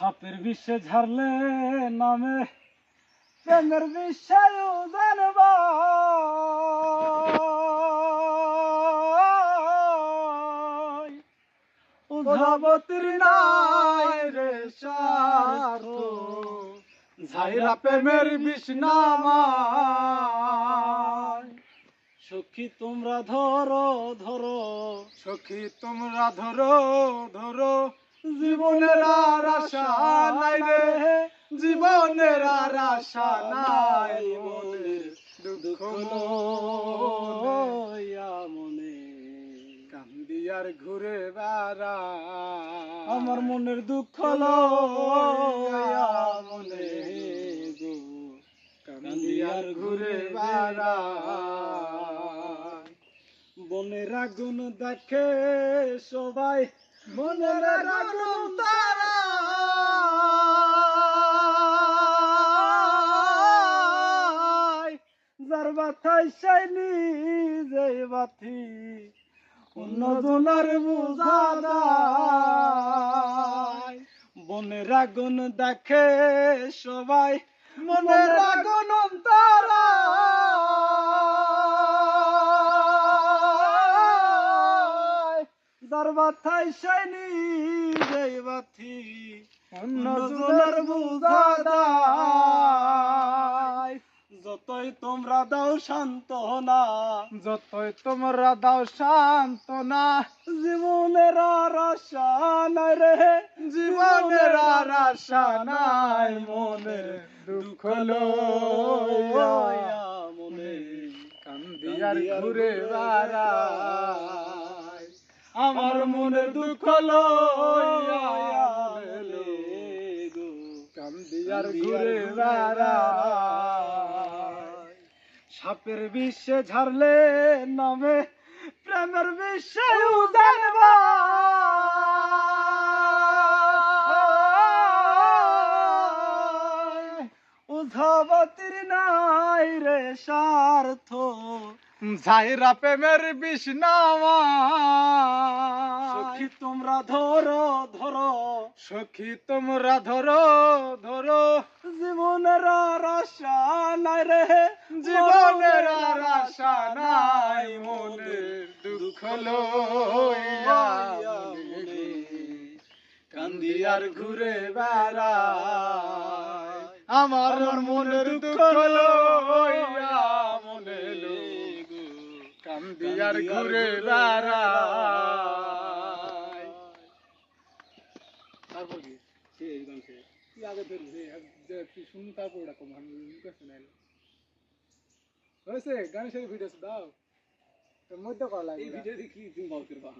সাপের বিষে ঝাড়লে নামে প্রেমের বিষয় জানবা উধাবতীর নাই রে স্বার্থ ঝাইরা প্রেমের বিষ নামায়। সখী তোমরা ধরো ধরো, সখী তোমরা ধরো ধরো, জীবনের আর আশা নাই রে, জীবনের আর আশা নাই, মনের দুঃখ লইয়া মনে কান্দি আর ঘুরে বেড়া, আমার মনের দুঃখ লইয়া মনে গো কান্দি আর ঘুরে বেড়া। বনের আগুন দেখে সবাই, মনের আগুন তারা যার বাথায় সেই নিজে বাথি অন্যজনের বুঝা দেয়। বনের আগুন দেখে সবাই, মনের আগুন তারা যার বাথায় সেই নিজে বাথি অন্যজনের বুঝা দেয়। যতই তোমরা দাও সান্ত্বনা, যতই তোমরা দাও সান্ত্বনা, জীবনের আর আশা নাই রে, জীবনের আর আশা নাই, মনে দুঃখ লইয়া মনে কান্দি আর ঘুরে বেড়াই, আমার মনের দুঃখ লইয়া মনে গো কান্দি আর ঘুরে বেড়াই। সাপের বিষে ঝাড়লে নামে প্রেমের বিষে জানবা উধাবতীর নাই রে স্বার্থ ঝাইরা প্রেমের বিষ নামায়। সখী তোমরা ধরো ধরো, সখী তোমরা ধরো ধরো, জীবনের আর আশা নাই রে, জীবনের আর আশা নাই, মনের দুঃখ লইয়া মনে কান্দি আর ঘুরে বেড়াই, আমার মনের দুঃখ লইয়া মনে কান্দি আর ঘুরে বেড়াই। তারপর কি সেই গান সে কি আগে ধরে যে তুই শুন, তারপর ওটা কম আমি কাছে নাই হয়েছে গান সেই ভিডিও দাও তোর মধ্যে করা লাগে, এই ভিডিও কি তুমি বল করবা।